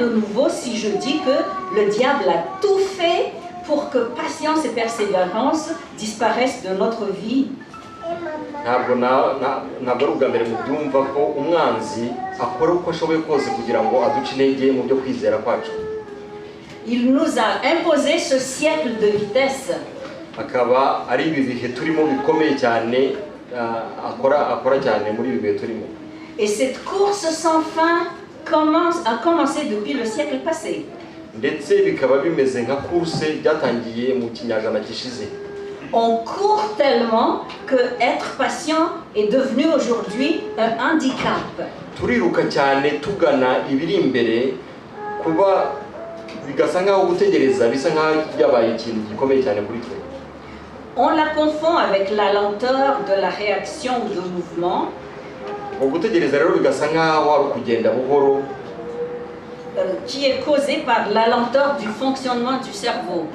de nouveau si je dis que le diable a tout fait pour que patience et persévérance disparaissent de notre vie. ntabwo ari ubwa mbere mu byumva ko umwanzi akora uko ashoboye kose kugira ngo aduce intege mu byo kwizera kwacu. Il nous a imposé ce siècle de vitesse. Akaba ari ibi bihe turimo bikomeye cyane, akora cyane muri ibi bihe turimo. Et cette course sans fin a commencé depuis le siècle passé. Ndetse bikaba bimeze nka course byatangiye mu kinyajana gishize. On court tellement que être patient est devenu aujourd'hui un handicap. Turiruka cyane tugana ibiri imbere, kuba bigasa nkaho gutegereza bisa nkaho byabaye ikintu gikomeye cyane kuri twe. On la confond avec la lenteur de la réaction ou de mouvement. Gutegereza rero bigasa nkaho ari kugenda buhoro, qui est causée par la lenteur du fonctionnement du cerveau.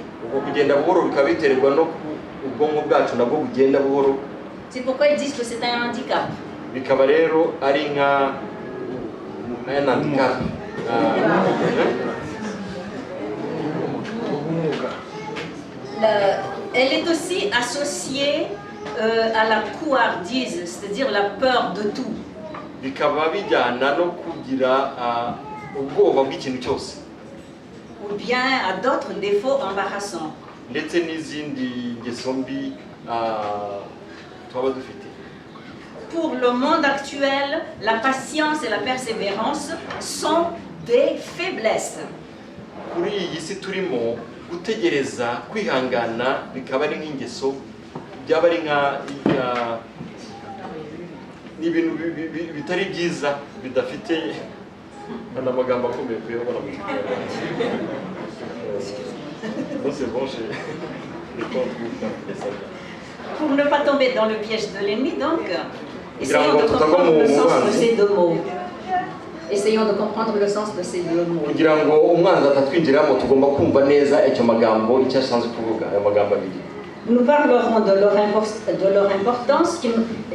C'est pourquoi ils disent que c'est un handicap. Elle est aussi associée à la couardise, c'est-à-dire la peur de tout. Ou bien à d'autres défauts embarrassants. Pour le monde actuel, la patience et la persévérance sont des faiblesses. Ni ibintu bitari byiza bidafite amagambo akomeye kuyobora mu Pour ne pas tomber dans le piège de l'ennemi, donc, essayons de comprendre le sens de ces deux mots. Essayons de comprendre le sens de ces deux mots. Kugira ngo umwanzi atatwinjiramo tugomba kumva neza icyo magambo icyo asanzwe kuvuga ayo magambo abiri. Nous parlerons de leur importance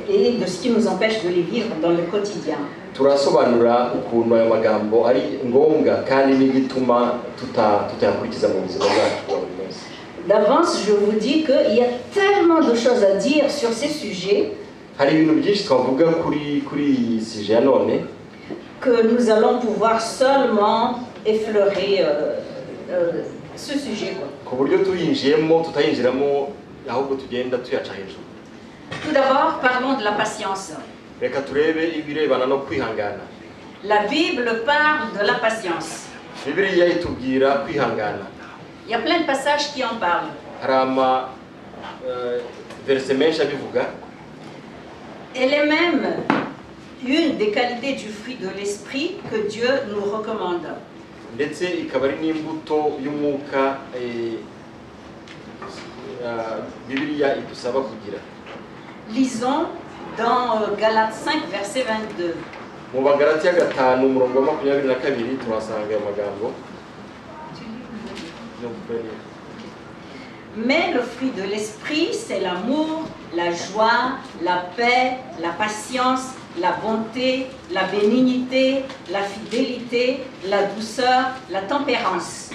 et de ce qui nous empêche de les vivre dans le quotidien. Turasobanura ukuntu ayo magambo ari ngombwa kandi n'igituma tutayakurikiza mu buzima bwacu. D'avance, je vous dis qu'il y a tellement de choses à dire sur ces sujets que nous allons pouvoir seulement effleurer ce sujet. Tout d'abord, parlons de la patience. La Bible parle de la patience. Il y a plein de passages qui en parlent. Elle est même une des qualités du fruit de l'esprit que Dieu nous recommande. Lisons dans Galates 5, verset 22. Mais le fruit de l'esprit, c'est l'amour, la joie, la paix, la patience, la bonté, la bénignité, la fidélité, la douceur, la tempérance.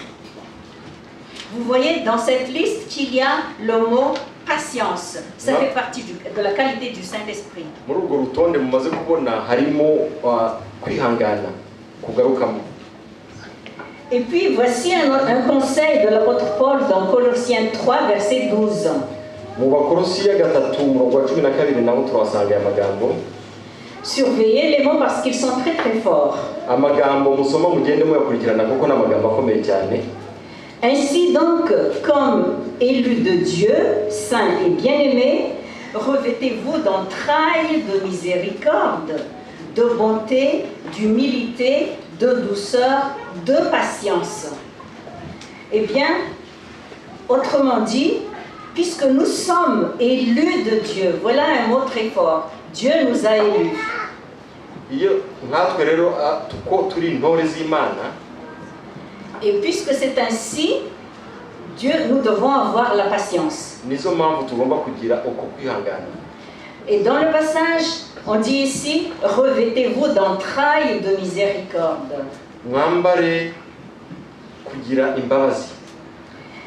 Vous voyez dans cette liste qu'il y a le mot patience. Ça fait partie de la qualité du Saint-Esprit. Et puis voici un conseil de l'apôtre Paul dans Colossiens 3, verset 12. Surveillez les mots parce qu'ils sont très très forts. Ainsi donc, comme élus de Dieu, saints et bien-aimés, revêtez-vous d'entrailles de miséricorde, de bonté, d'humilité, de douceur, de patience. Eh bien, autrement dit, puisque nous sommes élus de Dieu, voilà un mot très fort, Dieu nous a élus. Et puisque c'est ainsi, Dieu, nous devons avoir la patience. Et dans le passage, on dit ici, revêtez-vous d'entrailles de miséricorde. kugira imbabazi.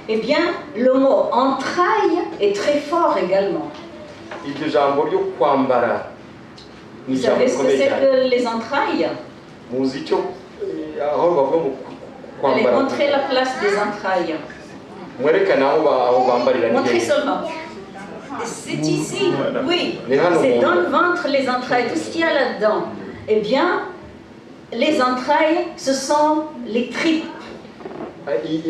Eh bien, le mot entraille est très fort également. Iryo jambo ryo kwambara ni Vous ijambo savez ce que rikomeye c'est cyane. que les entrailles? Muzi icyo aho bavuga ngo Allez, kwambara, montrez la place des entrailles. mwerekana aho bambarira Montrez n'igenge. seulement. C'est ici, oui. Les rangs C'est au dans monde. le ventre les entrailles, tout ce qu'il y a là-dedans. Eh bien, les entrailles, ce sont les tripes.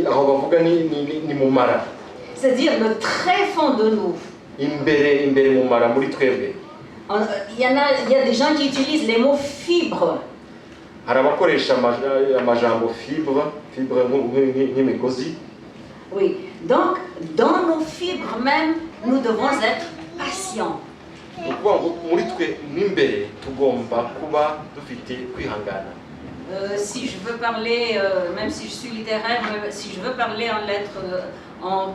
Aho bavuga ni mu mara, C'est-à-dire le très fond de nous. imbere mu mara muri twebwe. Il y a des gens qui utilisent les mots fibres. Hari abakoresha amajambo fibre nk'imigozi. Oui. Donc, dans nos fibres même, nous devons être patients. Ni ukuvuga ngo muri twe n'imbere tugomba kuba dufite kwihangana. Si je veux parler, même si je suis littéraire, si je veux parler en lettres, en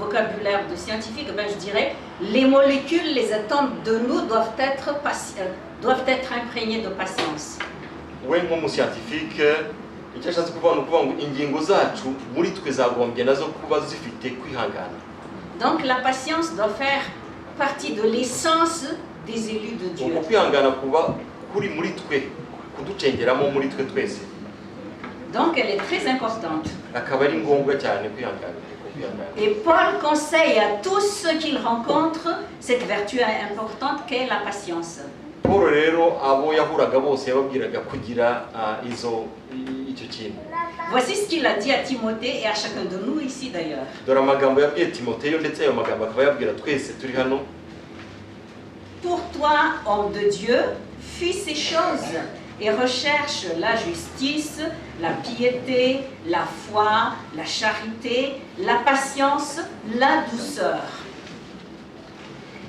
vocabulaire de scientifique, ben je dirais les molécules, les atomes de nous doivent être imprégnés de patience. We nk'umuscientifique icyo ashatse kuvuga ni ukuvuga ngo ingingo zacu muri twe zagombye nazo kuba zifite kwihangana. Donc la patience doit faire partie de l'essence des élus de Dieu. Uko kwihangana kuba kuri muri twe, kuducengeramo muri twe twese. Donc elle est très importante. Akaba ari ngombwa cyane kwihangana. Et Paul conseille à tous ceux qu'il rencontre cette vertu importante qu'est la patience. Paul rero abo yahuraga bose yababwiraga kugira icyo kintu. Voici ce qu'il a dit à Timothée et à chacun de nous ici d'ailleurs. Dore amagambo yabwiye Timoteyo, ndetse ayo magambo akaba yabwira twese turi hano. Pour toi, homme de Dieu, fuis ces choses et recherche la justice, la piété, la foi, la charité, la patience, la douceur.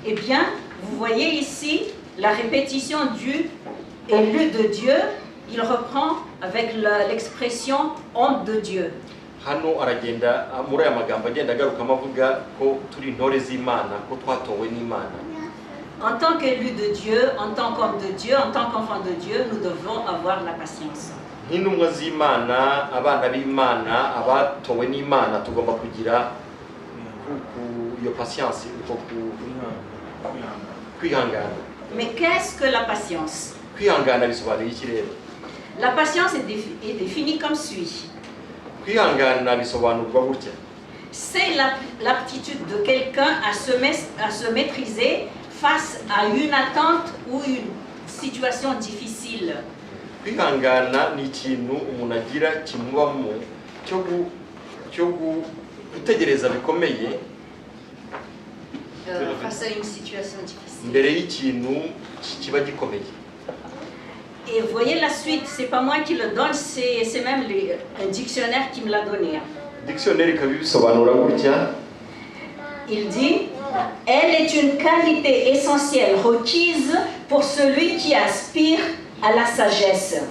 Eh bien, vous voyez ici la répétition du élu de Dieu. Il reprend avec l'expression homme de Dieu. Hano aragenda muri aya magambo agenda agarukamo avuga ko turi intore z'Imana, ko twatowe n'Imana. En tant qu'élu de Dieu, en tant qu'homme de Dieu, en tant qu'enfant de Dieu, nous devons avoir la patience. Nk'intumwa z'Imana, abana b'Imana, abatowe n'Imana, tugomba kugira iyo patience, kwihangana. Mais qu'est-ce que la patience? Kwihangana bisobanuye iki rero? La patience est définie comme suit. Kwihangana bisobanurwa gutya. C'est l'aptitude de quelqu'un à se maîtriser face à une attente ou une situation difficile. Kwihangana ni ikintu umuntu agira kimubamo cyo gutegereza bikomeye face à une situation difficile. mbere y'ikintu kiba gikomeye. Et voyez la suite, c'est pas moi qui le donne, c'est même un dictionnaire qui me l'a donné. Dictionnaire ikaba ibisobanura gutya. Il dit, elle est une qualité essentielle requise pour celui qui aspire à la sagesse.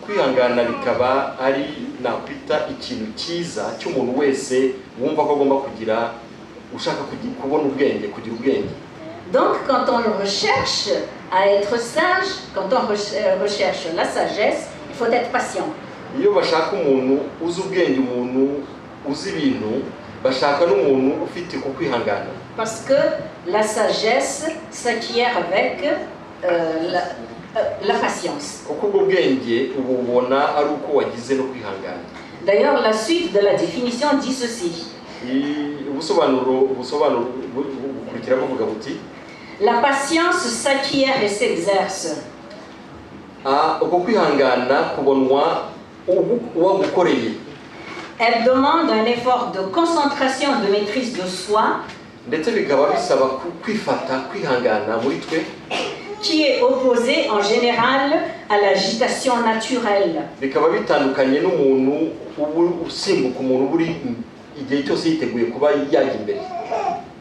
Kwihangana bikaba ari nakwita ikintu cyiza cy'umuntu wese wumva ko agomba kugira, ushaka kubona ubwenge, kugira ubwenge. Donc quand on recherche à être sage, quand on recherche la sagesse, il faut être patient. Iyo bashaka umuntu uzi ubwenge, umuntu uzi ibintu, bashaka n'umuntu ufite ku kwihangana. Parce que la sagesse s'acquiert avec la patience. Kuko ubwo bwenge ububona ari uko wagize no kwihangana. D'ailleurs, la suite de la définition dit ceci. Ubusobanuro bukurikira buvuga buti, la patience s'acquiert et s'exerce. Uko kwihangana kubonwa uwagukoreye. Elle demande un effort de concentration, de maîtrise de soi, ndetse bikaba bisaba kwifata, kwihangana muri twe, qui est opposé en général à l'agitation naturelle. Bikaba bitandukanye n'umuntu usimbuka, umuntu uri igihe cyose yiteguye kuba yajya imbere.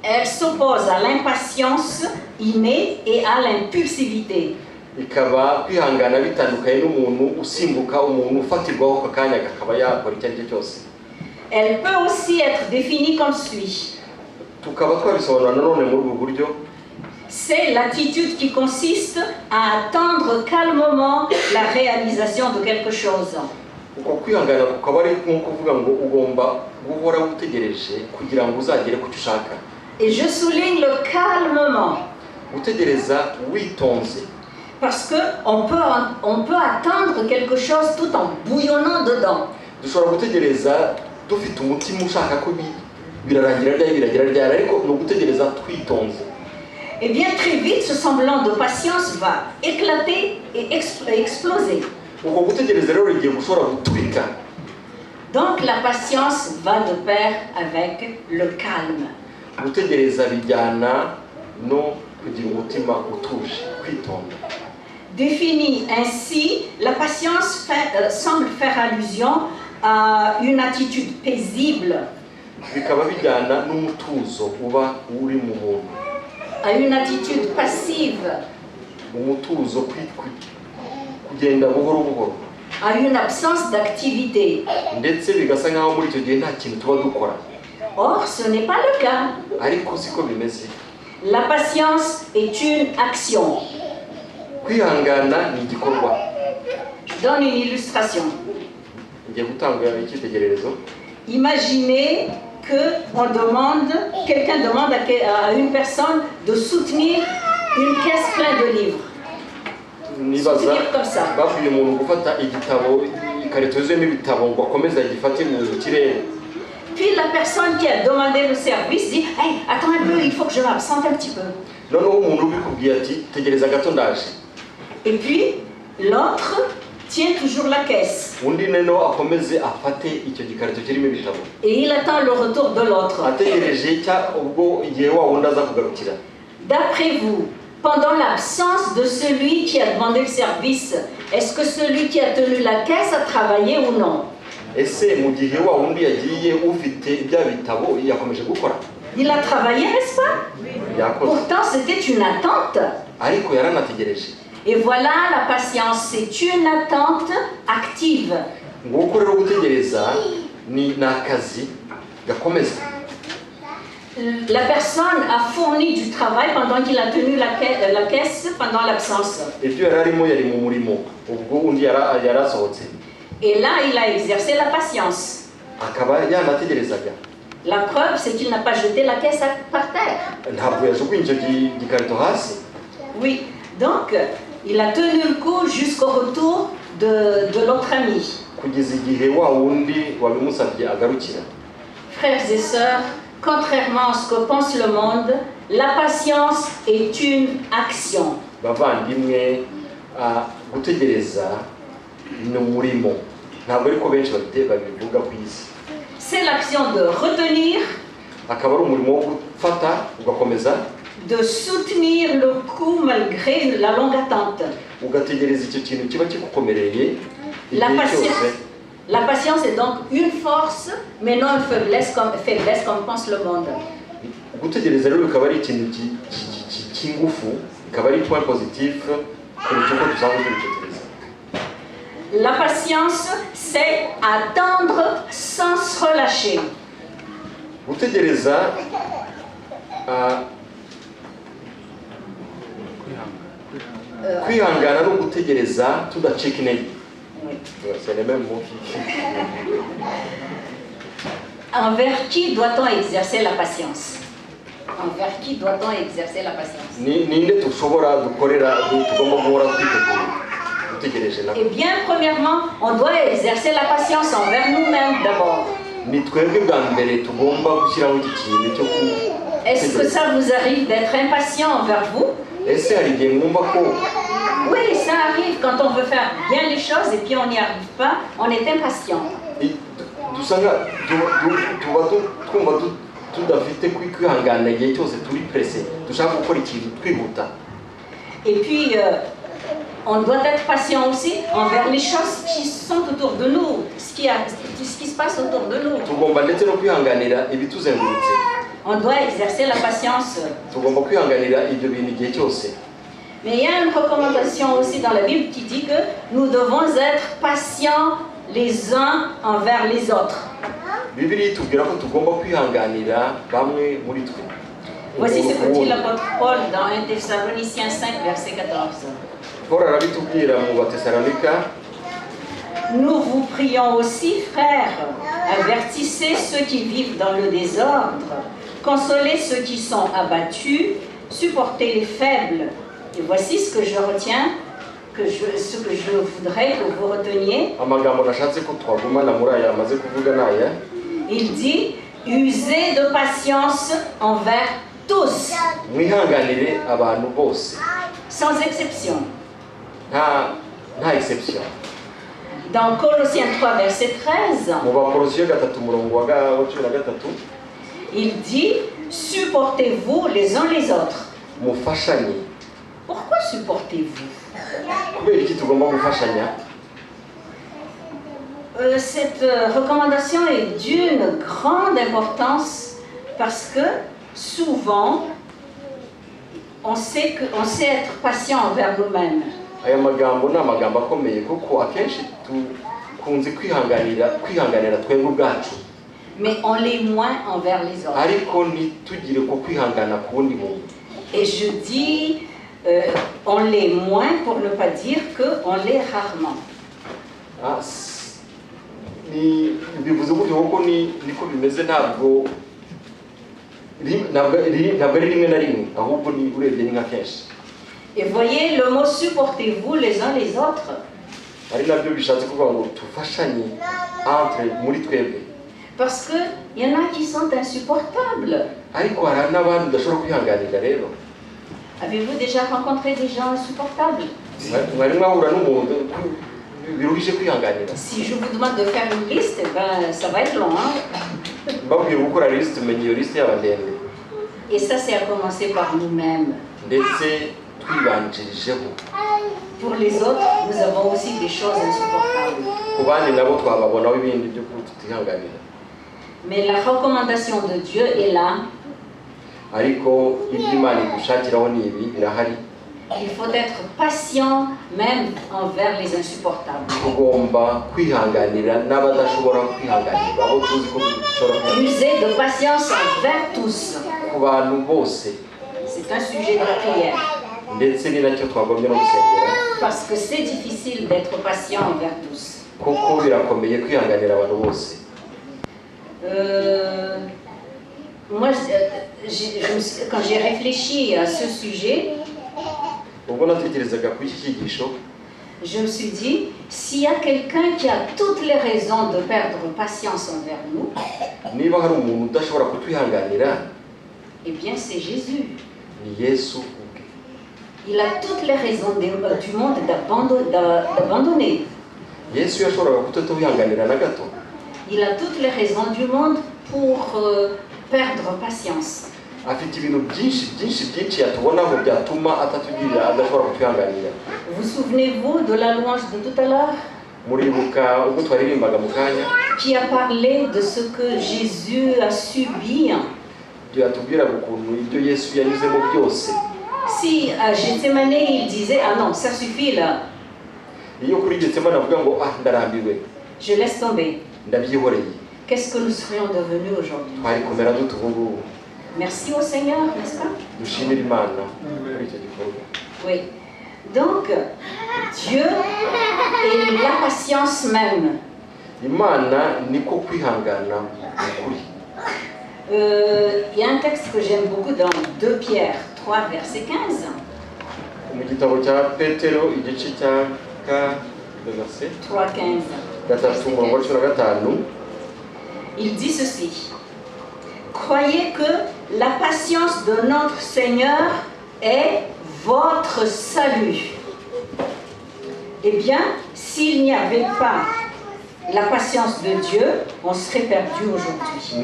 Elle s'oppose à l'impatience innée et à l'impulsivité. Bikaba kwihangana bitandukanye n'umuntu usimbuka, umuntu ufatirwaho ako kanya akaba yakora icyo ari cyo cyose. Elle peut aussi être définie comme suit. Tukaba twabisobanura nanone muri ubu buryo. C'est l'attitude qui consiste à attendre calmement la réalisation de quelque chose. uko kwihangana kukaba ari nko kuvuga ngo ugomba guhora utegereje kugira ngo uzagere ku cyo ushaka. Et je souligne le calmement. Gutegereza witonze. Parce qu'on peut attendre quelque chose tout en bouillonnant dedans. Dushobora gutegereza dufite umutima ushaka ko birarangira ryari ariko no gutegereza twitonze. Et bien très vite, ce semblant de patience va éclater et exploser. Uko gutegereza rero rigiye gushobora gutwika. Donc la patience va de pair avec le calme. Gutegereza bijyana no kugira umutima utuje, kwitonda. Définie ainsi, la patience semble faire allusion à une attitude paisible, Bikaba bijyana n'umutuzo uba uri mu muntu. à une attitude passive, Umutuzo kugenda buhoro buhoro. à une absence d'activité. Ndetse bigasa nkaho muri icyo gihe nta kintu tuba dukora. Or, ce n'est pas le cas. Ariko siko bimeze. La patience est une action. Kwihangana ni igikorwa. Je donne une illustration. Ngiye gutanga icyitegererezo. Imaginez quelqu'un demande à une personne de soutenir une caisse pleine de livres. Nibaza comme ça. babwiye umuntu gufata igitabo ikarito yuzuyemo ibitabo ngo akomeze agifate mu kirere. Puis la personne qui a demandé le service dit hey, attends un peu, il faut que je m'absente un petit peu. Noneho umuntu ubikubwiye ati tegereza gato ndaje. Et puis l'autre tient toujours la caisse. Undi neno akomeze afate icyo gikarito kirimo ibitabo. Et il attend le retour de l'autre. Ategereje cya ubwo igihe wa wundi aza kugarukira. D'après vous, pendant l'absence de celui qui a demandé le service, est-ce que celui qui a tenu la caisse a travaillé ou non? Ese mu gihe wa wundi yagiye ufite bya bitabo yakomeje gukora? Il a travaillé, n'est-ce pas? Yakoze. Pourtant, c'était une attente. Ariko yaranategereje. Et voilà, la patience, c'est une attente active. Nguko rero gutegereza ni akazi gakomeza. La personne a fourni du travail pendant qu'il a tenu la caisse pendant l'absence. Ibyo yari arimo yari mu murimo ubwo undi yarasohotse. Et là, il a exercé la patience. Akaba yanategerezaga. La preuve, c'est qu'il n'a pas jeté la caisse par terre. Ntabwo yajugunye icyo gikarito hasi. Oui, donc il a tenu le coup jusqu'au retour de l'autre ami. Kugeza igihe wa wundi wabimusabye agarukira. Frères et sœurs, contrairement à ce que pense le monde, la patience est une action. Bavandimwe, gutegereza ni umurimo. Ntabwo ariko benshi babivuga ku isi. C'est l'action de retenir, Akaba ari umurimo wo gufata ugakomeza. De soutenir le coup malgré la longue attente. Ugategereza icyo kintu kiba kigukomereye. La patience est donc une force, mais non une faiblesse comme pense le monde. Gutegereza rero bikaba ari ikintu cy'ingufu, bikaba ari point positif kuruta uko dusanzwe tubitekereza. La patience, c'est attendre sans se relâcher. Gutegereza kwihangana no gutegereza tudacika intege. C'est le même mot. Envers qui doit-on exercer la patience? Envers qui doit-on exercer la patience? Ninde tushobora dukorera tugomba guhora twitegura gutegereje na. Eh bien, premièrement, on doit exercer la patience envers nous-mêmes d'abord. Ni twebwe bwa mbere tugomba gushyiraho iki kintu cyo ku. Est-ce que ça vous arrive d'être impatient envers vous? Ese hari igihe mwumva ko. Oui, ça arrive quand on veut faire bien les choses et puis on n'y arrive pas, on est impatient. Dusanga tuba twumva tudafite kwihangana igihe cyose turi pressé, dushaka gukora ikintu twihuta. Et puis on doit être patient aussi envers les choses qui sont autour de nous, ce qui se passe autour de nous. Tugomba ndetse no kwihanganira ibituzengurutse. On doit exercer la patience. Tugomba kwihanganira ibyo bintu igihe cyose. Mais il y a une recommandation aussi dans la Bible qui dit que nous devons être patients les uns envers les autres. Bibiliya itubwira ko tugomba kwihanganira bamwe muri twe. Voici ce que dit l'apôtre Paul dans 1 Thessaloniciens 5, verset 14. Paul arabitubwira mu Batesalonika Nous vous prions aussi, frères, avertissez ceux qui vivent dans le désordre, consolez ceux qui sont abattus, supportez les faibles. Et voici ce que je retiens, ce que je voudrais que vous reteniez. amagambo nashatse ko twagumana muri aya amaze kuvuga naya. Il dit, usez de patience envers tous, Mwihanganire abantu bose, sans exception. nta exception. Dans Colossiens 3, verset 13, Mu Bakolosiyo 3:13 il dit, supportez-vous les uns les autres. mufashanye. Pourquoi supportez-vous? Kubera iki tugomba gufashanya? Cette recommandation est d'une grande importance parce que souvent, on sait être patient envers nous-mêmes. Aya magambo ni amagambo akomeye kuko akenshi tukunze kwihanganira twebwe ubwacu, Mais on l'est moins envers les autres. ariko ntitugire ko kwihangana ku wundi muntu. Et je dis, on l'est moins pour ne pas dire qu'on l'est rarement. Bivuze gutyo kuko niko bimeze, ntabwo ari rimwe na rimwe, ahubwo ni urebye ni nka kenshi. Et voyez, le mot supportez-vous les uns les autres. Ari nabyo bishatse kuvuga ngo tufashanye muri twebwe. Parce qu'il y en a qui sont insupportables. Ariko hari n'abantu udashobora kwihanganira rero. Avez-vous déjà rencontré des gens insupportables? Mwari mwahura n'umuntu biruhije kwihanganira. Si je vous demande de faire une liste, ben, ça va être long. Mbabwira gukora liste, menya iyo liste yaba ndende. Et ça, c'est à commencer par nous-mêmes. Ndetse twibanjirijeho. Pour les autres, nous avons aussi des choses insupportables. Ku bandi nabo twababonaho ibindi byo kutihanganira. Mais la recommandation de Dieu est là. Ariko iby'Imana idushakiraho ni ibi birahari. Il faut être patient même envers les insupportables. Tugomba kwihanganira n'abadashobora kwihanganira, abo tuzi ko dushobora kwihanganira. User de patience envers tous. Ku bantu bose. C'est un sujet de prière. Ndetse ni nacyo twagombye no gusengera. Parce que c'est difficile d'être patient envers tous. Kuko birakomeye kwihanganira abantu bose. Moi, quand j'ai réfléchi à ce sujet, je me suis dit, s'il y a quelqu'un qui a toutes les raisons de perdre patience envers nous, eh bien c'est Jésus. Il a toutes les raisons du monde d'abandonner. Il a toutes les raisons du monde pour perdre patience. Vous souvenez-vous de la louange de tout à l'heure qui a parlé de ce que Jésus a subi? Si à Gethsemane il disait ah non, ça suffit là, je laisse tomber, qu'est-ce que nous serions devenus aujourd'hui? Merci au Seigneur, n'est-ce pas? Oui. Donc, Dieu est la patience même. Il y a un texte que j'aime beaucoup dans 2 Pierre 3, verset 15. 3:15. Il dit ceci. Croyez que la patience de notre Seigneur est votre salut. Eh bien, s'il n'y avait pas la patience de Dieu, on serait perdu aujourd'hui.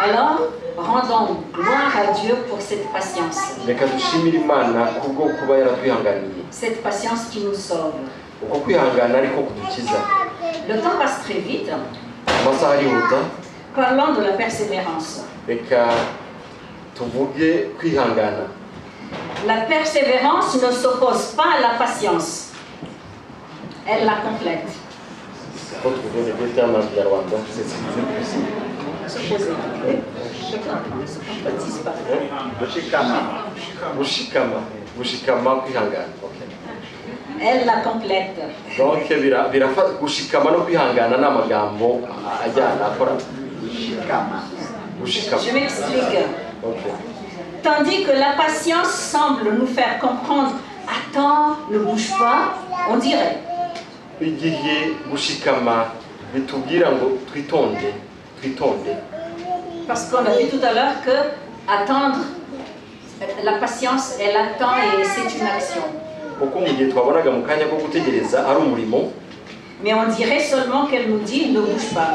Alors, rendons gloire à Dieu pour cette patience. Cette patience qui nous sauve. Le temps passe très vite. Parlons de la persévérance. La persévérance ne s'oppose pas à la patience. Elle la complète. gushikama kwihangana. Okay. Elle la complète. Donc gushikama no kwihangana n'amagambo ajyana akora. Gushikama. Je m'explique. Okay. Tandis que la patience semble nous faire comprendre, attends, ne bouge pas, on dirait. Igihe gushikama bitubwira ngo twitonde. Parce qu'on a vu tout à l'heure que attendre, la patience, elle attend et c'est une action. Mais on dirait seulement qu'elle nous dit ne bouge pas.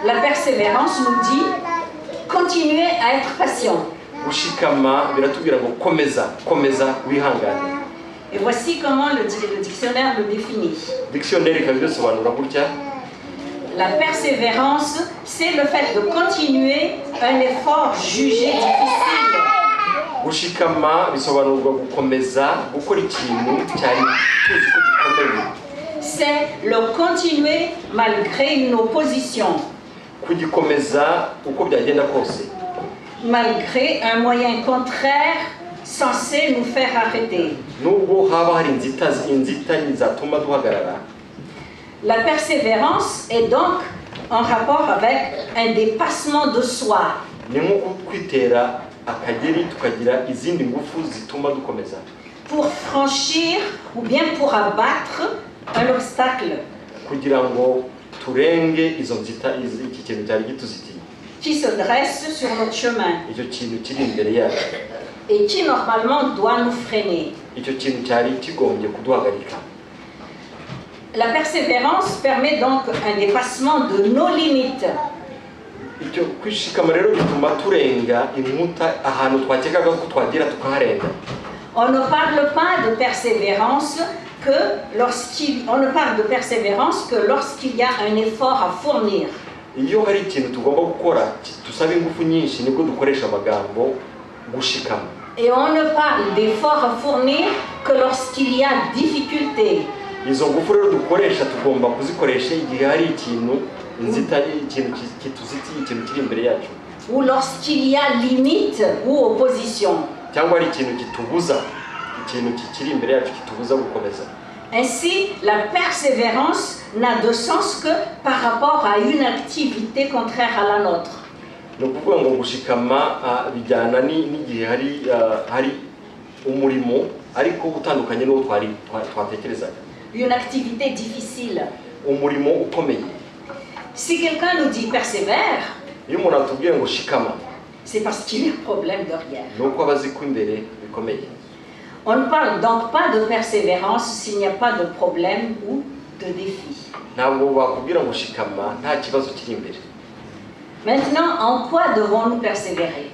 La persévérance nous dit continuez à être patient. Et voici comment le dictionnaire le définit. La persévérance, c'est le fait de continuer un effort jugé difficile. C'est le continuer malgré une opposition. Malgré un moyen contraire censé nous faire arrêter. La persévérance est donc en rapport avec un dépassement de soi. Pour franchir ou bien pour abattre un obstacle qui se dresse sur notre chemin et qui normalement doit nous freiner. La persévérance permet donc un dépassement de nos limites. On ne parle pas de persévérance que lorsqu'il y a un effort à fournir. Et on ne parle d'effort à fournir que lorsqu'il y a difficulté. Ou lorsqu'il y a limite ou opposition. Ainsi, la persévérance n'a de sens que par rapport à une activité contraire à la nôtre. Une activité difficile. Si quelqu'un nous dit persévère, c'est parce qu'il y a un problème derrière. On ne parle donc pas de persévérance s'il n'y a pas de problème ou de défi. Maintenant, en quoi devons-nous persévérer?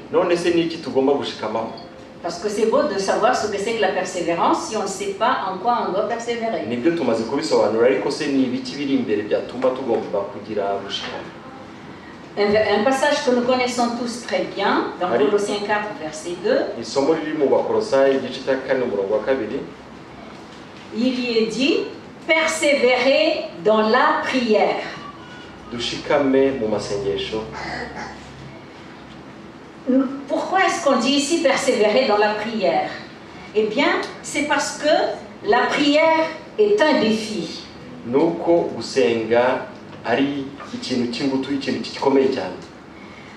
Parce que c'est beau de savoir ce que c'est que la persévérance si on ne sait pas en quoi on doit persévérer. Un passage que nous connaissons tous très bien, dans Colossiens 4, verset 2, il y est dit « Persévérer dans la prière ». Pourquoi est-ce qu'on dit ici persévérer dans la prière? Eh bien, c'est parce que la prière est un défi.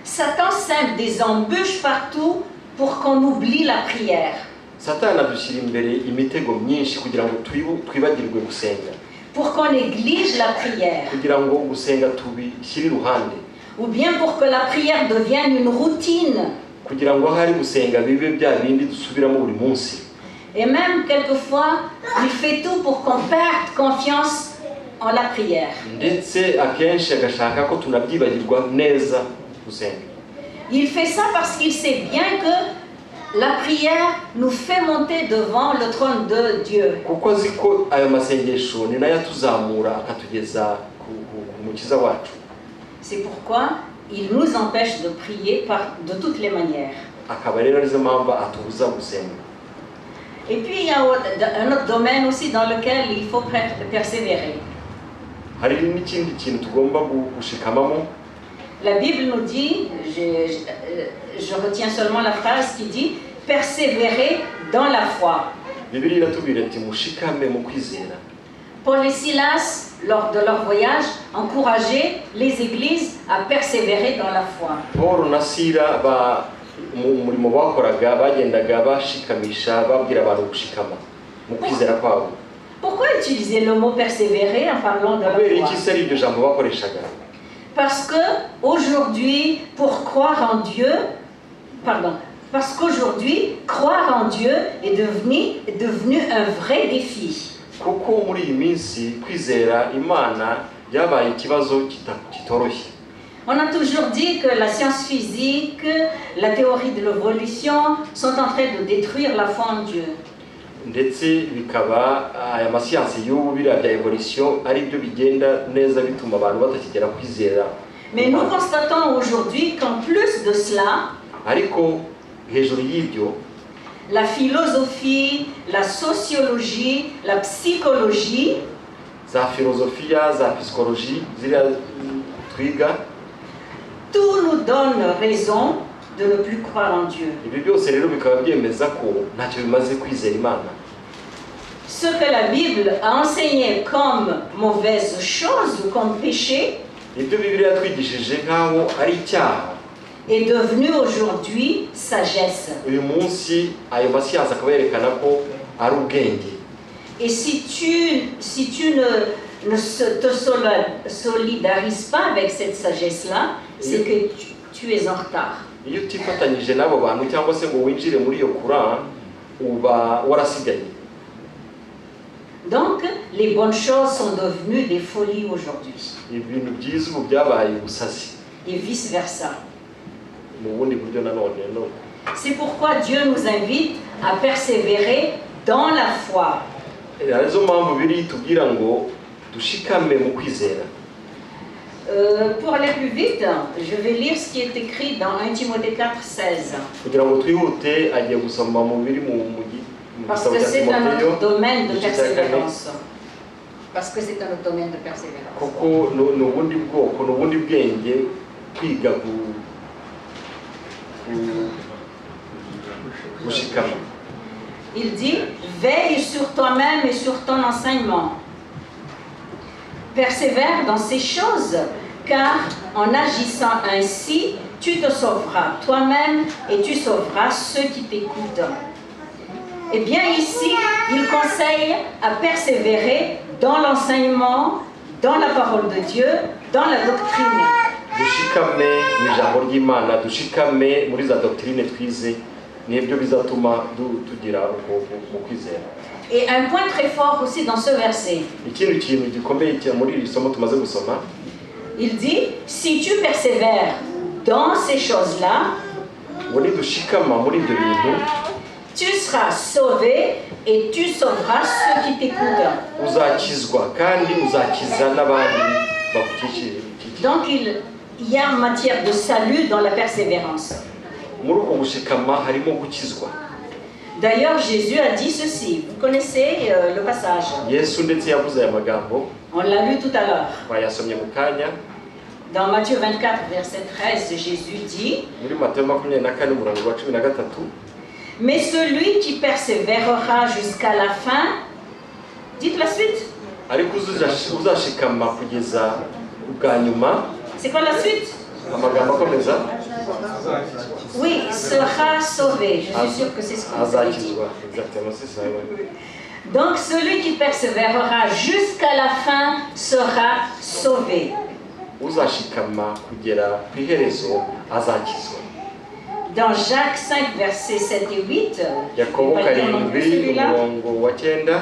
Satan sème des embûches partout pour qu'on oublie la prière. Pour qu'on néglige la prière. Ou bien pour que la prière devienne une routine. Et même quelquefois, il fait tout pour qu'on perde confiance en la prière. Il fait ça parce qu'il sait bien que la prière nous fait monter devant le trône de Dieu. C'est pourquoi il nous empêche de prier de toutes les manières. Et puis il y a un autre domaine aussi dans lequel il faut persévérer. La Bible nous dit, je retiens seulement la phrase qui dit « persévérer dans la foi ». Bibiliya iratubwira ati mushikame mu kwizera. Paul et Silas, lors de leur voyage, encourageaient les églises à persévérer dans la foi. Paul na Sila mu murimo bakoraga bagendaga bashikamisha babwira abantu gushikama mu kwizera kwabo. Pourquoi utiliser le mot persévérer en parlant de la foi? Iki sari iryo jambo bakoreshaga? Parce que aujourd'hui, pour croire en Dieu, parce qu'aujourd'hui, croire en Dieu est devenu un vrai défi. Kuko muri iyi minsi kwizera Imana byabaye ikibazo kitoroshye. On a toujours dit que la science physique, la théorie de l'évolution sont en train de détruire la foi en Dieu. Ndetse bikaba aya masiyansi y'ubu biriya bya evolution ari byo bigenda neza bituma abantu batakigera kwizera. Mais nous constatons aujourd'hui qu'en plus de cela, ariko hejuru y'ibyo, la philosophie, la sociologie, la psychologie, za filozofiya, za psychologie ziriya twiga, tout nous donne raison de ne plus croire en Dieu. Ibi byose rero bikaba byemeza ko ntacyo bimaze kwizera Imana. Ce que la Bible a enseigné comme mauvaise chose ou comme péché Ibyo Bibiliya yatwigishije nk'aho ari icyaha est devenu aujourd'hui sagesse. uyu munsi ayo masiyansi akaba yerekana ko ari ubwenge. Et si tu ne te solidarises pas avec cette sagesse-là, c'est que tu es en retard. Iyo utifatanyije n'abo bantu cyangwa se ngo winjire muri iyo Quran uba warasigaye. Donc, les bonnes choses sont devenues des folies aujourd'hui. Ibintu byiza ubu byabaye ubusazi. Et vice-versa. Mu bundi buryo nanone no. C'est pourquoi Dieu nous invite à persévérer dans la foi. Arizo mpamvu biri tubwira ngo dushikame mu kwizera. Pour aller plus vite, je vais lire ce qui est écrit dans 1 Timothée 4:16. Kugira ngo twihute agiye gusoma mu biri mu Parce que c'est un autre domaine de persévérance. Parce que c'est un autre domaine de persévérance. Kuko n'ubundi bwoko n'ubundi bwenge kwiga gushikama. Il dit, veille sur toi-même et sur ton enseignement. Persévère dans ces choses, car en agissant ainsi, tu te sauveras toi-même et tu sauveras ceux qui t'écoutent. Eh bien ici, il conseille à persévérer dans l'enseignement, dans la parole de Dieu, dans la doctrine. Dushikame mu ijambo ry'Imana, dushikame muri za doctrine twize, nibyo bizatuma tugira mu kwizera. Et un point très fort aussi dans ce verset. Ikindi kintu gikomeye muri iri somo tumaze gusoma, il dit, si tu persévères dans ces choses-là, muri dushikama muri ibyo bintu, tu seras sauvé et tu sauveras ceux qui t'écoutent. Uzakizwa kandi uzakiza n'abandi bagukikije. Donc il y a matière de salut dans la persévérance. Muri uko gushikama harimo gukizwa. D'ailleurs, Jésus a dit ceci. Vous connaissez le passage. Yesu ndetse yavuze aya magambo. On l'a lu tout à l'heure. Bayasomye mu kanya. Dans Matthieu 24, verset 13, Jésus dit, muri Matthieu 24 umurongo wa 13, mais celui qui persévérera jusqu'à la fin, dites la suite. Ariko uzashikama kugeza ubwa nyuma. C'est quoi la suite? Amagambo akomeza. Oui, sera sauvé. Je suis sûr que c'est ce que vous avez dit. Exactement, c'est ça. Donc celui qui persévérera jusqu'à la fin sera sauvé. Uzashikama kugera ku iherezo azakizwa. Dans Jacques 5, versets 7 et 8, Yakobo 7 umurongo wa 9,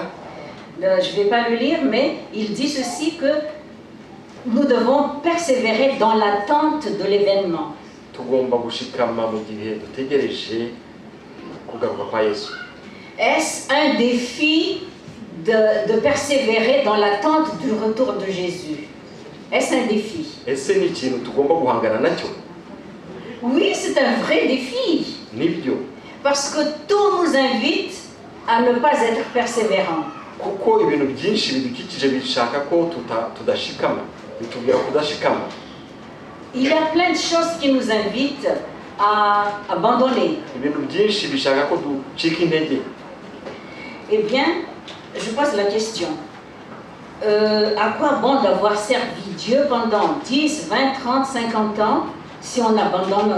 je ne vais pas le lire, mais il dit ceci que nous devons persévérer dans l'attente de l'événement. Tugomba gushikama mu gihe dutegereje kugaruka kwa Yesu. Est-ce un défi de persévérer dans l'attente du retour de Jésus? Est-ce un défi? Ese ni ikintu tugomba guhangana nacyo? Oui, c'est un vrai défi. Nibyo. Parce que tout nous invite à ne pas être persévérants. Kuko ibintu byinshi bidukikije bishaka ko tudashikama, bitubwira kudashikama. Il y a plein de choses qui nous invitent à abandonner. ibintu byinshi bishaka ko ducika intege. Eh bien, je pose la question. À quoi bon d'avoir servi Dieu pendant 10, 20, 30, 50 ans si on abandonne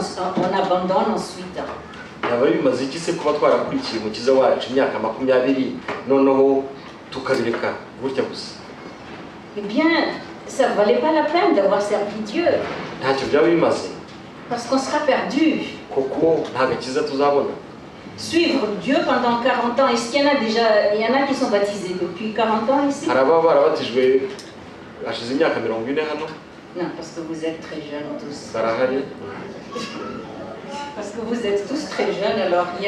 ensuite? Yaba bimaze iki se kuba twarakurikiye umukiza wacu imyaka 20 noneho tukabireka gutya gusa? Eh bien, ça ne valait pas la peine d'avoir servi Dieu. Ntacyo byaba bimaze. Parce qu'on sera perdu. Kuko nta gakiza tuzabona. Suivre Dieu pendant 40 ans, est-ce qu'il y en a déjà, il y en a qui sont baptisés depuis 40 ans ici? Hari ababa barabatijwe hashize imyaka 40 hano? Non, parce que vous êtes très jeunes tous. Barahari. Parce que vous êtes tous très jeunes, alors il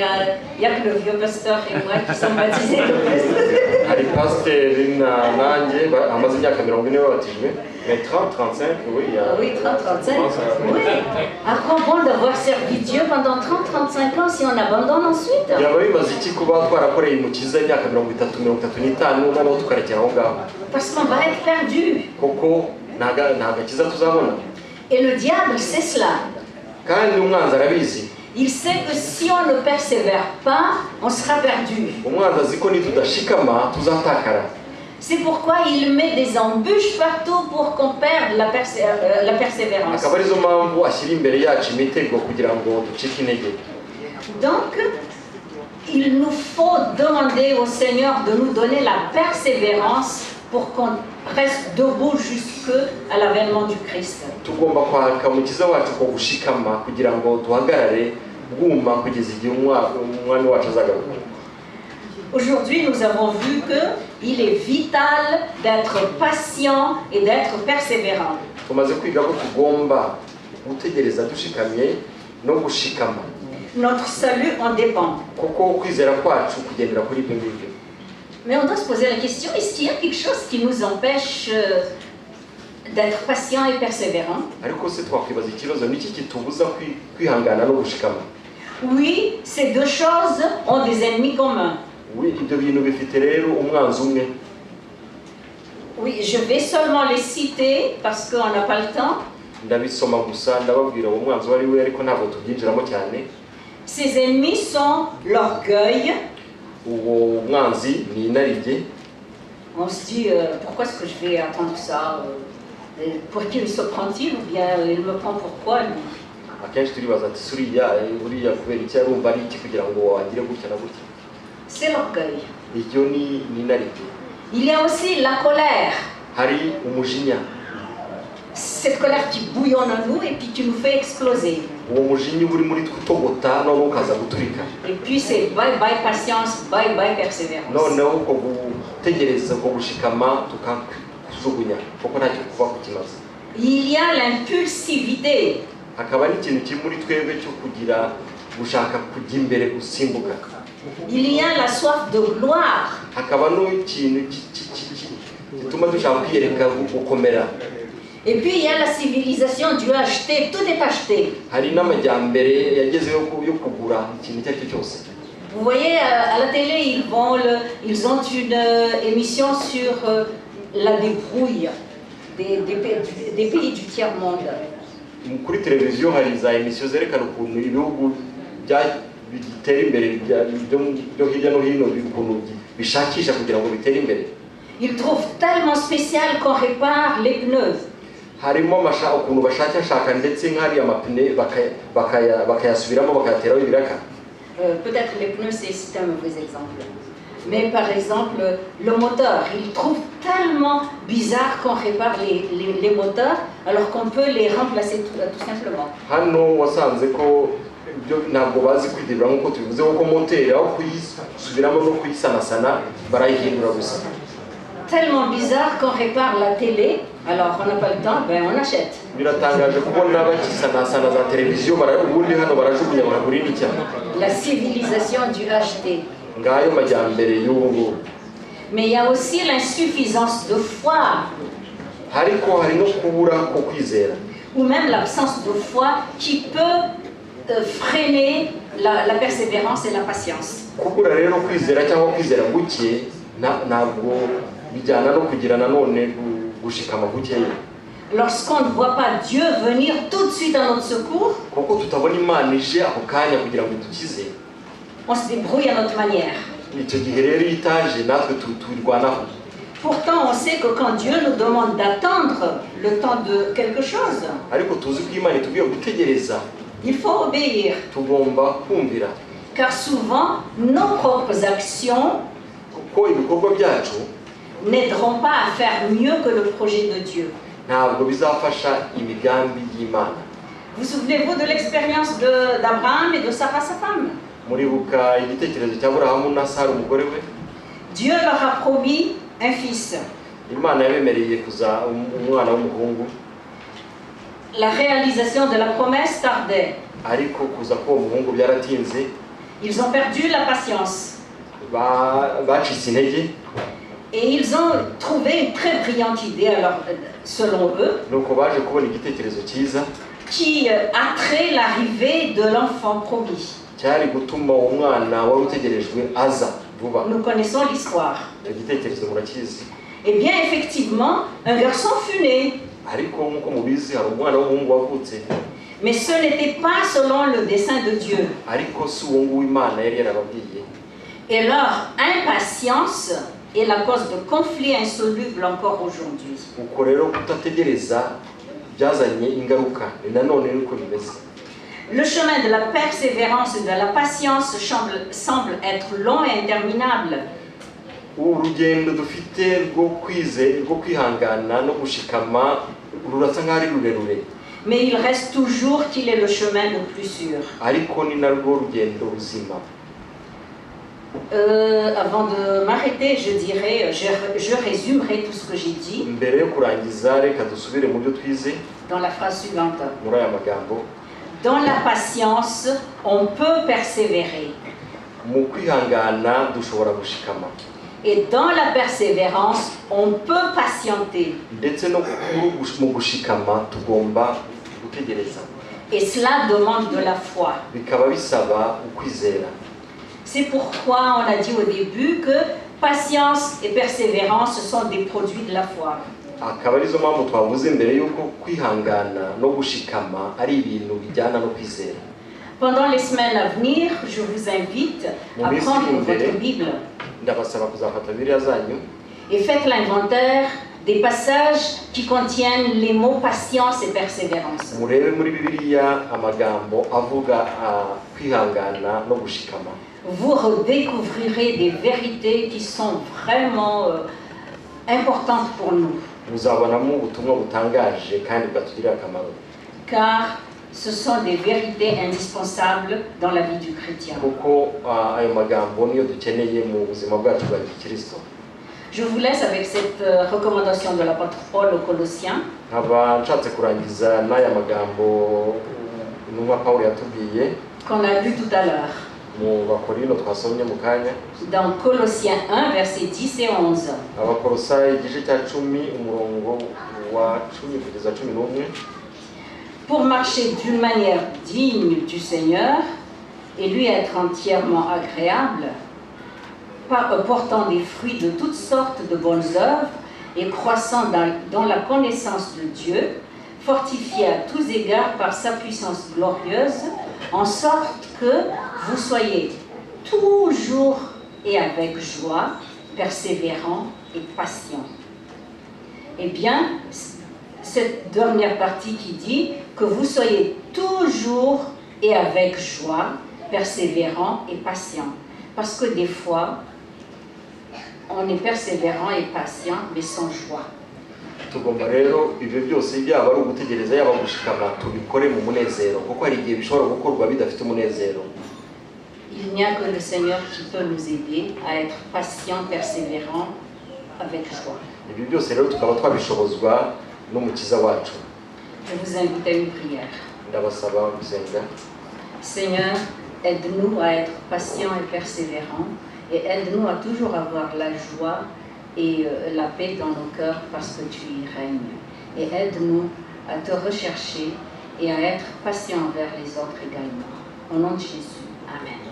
y a que le vieux pasteur et moi qui sont baptisés de plus. Hari pasiteri nanjye amaze imyaka 40 babatijwe, mais 30, 35, oui, il y a... Oui, 30, 35. Oui. À quoi bon d'avoir servi Dieu pendant 30, 35 ans si on abandonne ensuite? Yaba bimaze iki kuba twarakoreye umukiza imyaka 30, 35 noneho tukarekera aho ngaho? Parce qu'on va être perdu. Kuko nta gakiza tuzabona. Et le diable sait cela. Kandi umwanzi arabizi. Il sait que si on ne persévère pas, on sera perdu. Umwanzi azi ko nitudashikama tuzatakara. C'est pourquoi il met des embûches partout pour qu'on perde la persévérance. Akaba arizo mpamvu ashyira imbere yacu imitego kugira ngo ducike intege. Donc, il nous faut demander au Seigneur de nous donner la persévérance pour qu'on reste debout jusqu'à l'avènement du Christ. Tugomba kwaka umukiza wacu ko gushikama kugira ngo duhagarare bwuma kugeza igihe umwami wacu azagaruka. Aujourd'hui, nous avons vu qu'il est vital d'être patient et d'être persévérant. Tumaze kwiga ko tugomba gutegereza dushikamye no gushikama. Notre salut en dépend. Kuko kwizera kwacu kugendera kuri ibyo ngibyo. Mais on doit se poser la question, est-ce qu'il y a quelque chose qui nous empêche d'être patient et persévérant? Ariko se twakwibaza ikibazo niki kitubuza kwihangana no gushikama? Oui, ces deux choses ont des ennemis communs. Oui, ibyo bintu bifite rero umwanzi umwe. Oui, je vais seulement les citer parce qu'on n'a pas le temps. Ndabisoma gusa ndababwira uwo mwanzi wari we ariko ntabwo tubyinjiramo cyane. Ces ennemis sont l'orgueil. Uwo mwanzi ni inarijye. On se dit, pourquoi est-ce que je vais attendre ça? Pour qui se prend-il? Ou bien il me prend pourquoi lui? Akenshi turibaza ati suriya buriya kubera iki arumva ari iki kugira ngo agire gutya na gutya. C'est l'orgueil. Iryo ni inarijye. Il y a aussi la colère. Hari umujinya. Cette colère qui bouillonne en nous et puis qui nous fait exploser. Uwo mujinya uri muri twitogota no ukaza guturika. Et puis c'est bye bye patience, bye bye persévérance. Noneho ko gutegereza ko gushikama tukakujugunya kuko ntacyo kuva ku kimaze. Il y a l'impulsivité. Hakaba n'ikintu kiri muri twebwe cyo kugira gushaka kujya imbere gusimbuka. Il y a la soif de gloire. Hakaba n'ikintu gituma dushaka kwiyereka gukomera. Et puis il y a la civilisation, Dieu a acheté, tout est acheté. Hari n'amajyambere yagezeho yo kugura ikintu icyo ari cyo cyose. Vous voyez, à la télé, ils ont une émission sur la débrouille des pays du tiers-monde. Kuri televiziyo hari za emisiyo zerekana ukuntu ibihugu bitera imbere byo hirya no hino ukuntu bishakisha kugira ngo bitere imbere. Ils trouvent tellement spécial qu'on répare les pneus. Harimo ukuntu bashakashaka ndetse nk'ari amapine bakayasubiramo bakayateraho ibiraka. Peut-être les pneus c'est un mauvais exemple. Mais par exemple, le moteur, ils trouvent tellement bizarre qu'on répare les moteurs alors qu'on peut les remplacer tout simplement. Hano wasanze ko ntabwo bazi kwidebura nk'uko tubivuze ko moteri aho kuyisubiramo no kuyisanasana barayihindura gusa. Tellement bizarre qu'on répare la télé, alors on n'a pas le temps, ben on achète. Biratangaje kubona bakisanasana za televiziyo ubundi hano barajugunya baragura indi cyane. La civilisation du acheter. Ngayo majyambere y'ubu. Mais il y a aussi l'insuffisance de foi. Hariko hari no kubura ko kwizera. Ou même l'absence de foi qui peut freiner la persévérance et la patience. Kubura rero kwizera cyangwa kwizera guke ntabwo bijyana no kugira nanone gushikama gukeya. lorsqu'on ne voit pas Dieu venir tout de suite à notre secours, kuko tutabona Imana ije ako kanya kugira ngo idukize, on se débrouille à notre manière. icyo gihe rero iyo itaje natwe tubirwanaho. Pourtant, on sait que quand Dieu nous demande d'attendre le temps de quelque chose, ariko tuzi ko Imana itubwiye gutegereza, il faut obéir. tugomba kumvira, Car souvent, nos propres actions kuko ibikorwa byacu n'aideront pas à faire mieux que le projet de Dieu. ntabwo bizafasha imigambi y'Imana. Vous souvenez-vous de l'expérience d'Abraham et de Sarah, sa femme? muribuka igitekerezo cya Aburahamu na Sara umugore we? Dieu leur a promis un fils. Imana yabemereye kuza umwana w'umuhungu, La réalisation de la promesse tardait. ariko kuza k'uwo muhungu byaratinze, Ils ont perdu la patience. bacitse intege, Et ils ont trouvé une très brillante idée, alors, selon eux, nuko baje kubona igitekerezo cyiza qui a trait l'arrivée de l'enfant promis. cyari gutuma uwo mwana wari utegerejwe aza vuba. Nous connaissons l'histoire. Icyo gitekerezo murakizi. Eh bien, effectivement, un garçon fut né. ariko nk'uko mubizi hari umwana w'umuhungu wavutse, Mais ce n'était pas selon le dessein de Dieu. ariko si uwo nguwo Imana yari yarababwiye. Et leur impatience est la cause de conflits insolubles encore aujourd'hui. Uko rero kutategereza byazanye ingaruka, ni nanone niko bimeze. Le chemin de la persévérance et de la patience semble être long et interminable. Urugendo dufite rwo kwihangana no gushikama rurasa nk'aho ari rurerure, Mais il reste toujours qu'il est le chemin le plus sûr. ariko ni narwo rugendo ruzima. Avant de m'arrêter, je résumerai tout ce que j'ai dit Mbere yo kurangiza reka dusubire mu byo twize dans la phrase suivante. muri aya magambo. Dans la patience, on peut persévérer. Mu kwihangana dushobora gushikama, Et dans la persévérance, on peut patienter. ndetse no mu gushikama tugomba gutegereza. Et cela demande de la foi. Bikaba bisaba ukwizera. C'est pourquoi on a dit au début que patience et persévérance sont des produits de la foi. Akaba arizo mpamvu twavuze mbere yuko kwihangana no gushikama ari ibintu bijyana no kwizera. Pendant les semaines à venir, je vous invite à prendre votre Bible Ndabasaba kuzafata Bibiliya zanyu et faites l'inventaire des passages qui contiennent les mots patience et persévérance. murebe muri Bibiliya amagambo avuga kwihangana no gushikama. Vous redécouvrirez des vérités qui sont vraiment importantes pour nous. Muzabonamo ubutumwa butangaje kandi bwatugirira akamaro, Car ce sont des vérités indispensables dans la vie du chrétien. kuko ayo magambo niyo dukeneye mu buzima bwacu bwa Gikristo. Je vous laisse avec cette recommandation de l'apôtre Paul aux Colossiens. Nkaba nshatse kurangiza n'aya magambo intumwa Pawulo yatubwiye Qu'on a lu tout à l'heure. mu Bakorino twasomye mu kanya. Dans Colossiens 1, versets 10 et 11. Abakolosayi igice cya 10 umurongo wa 10 kugeza 11. Pour marcher d'une manière digne du Seigneur et lui être entièrement agréable, portant des fruits de toutes sortes de bonnes œuvres et croissant dans la connaissance de Dieu, fortifié à tous égards par sa puissance glorieuse, en sorte que vous soyez toujours et avec joie, persévérants et patients. Eh bien, cette dernière partie qui dit que vous soyez toujours et avec joie, persévérants et patients. Parce que des fois, on est persévérant et patient, mais sans joie. Tugomba rero ibyo byose byaba ari ugutegereza yaba gushikama tubikore mu munezero, kuko hari igihe bishobora gukorwa bidafite umunezero. Il n'y a que le Seigneur qui peut nous aider à être patient, persévérant, avec joie. Ibyo byose rero tukaba twabishobozwa n'umukiza wacu. Je vous invite à une prière. Ndabasaba gusenga. Seigneur, aide-nous à être patients et persévérants, et aide-nous à toujours avoir la joie et la paix dans nos cœurs parce que tu y règnes. Et aide-nous à te rechercher et à être patients envers les autres également. Au nom de Jésus. Amen.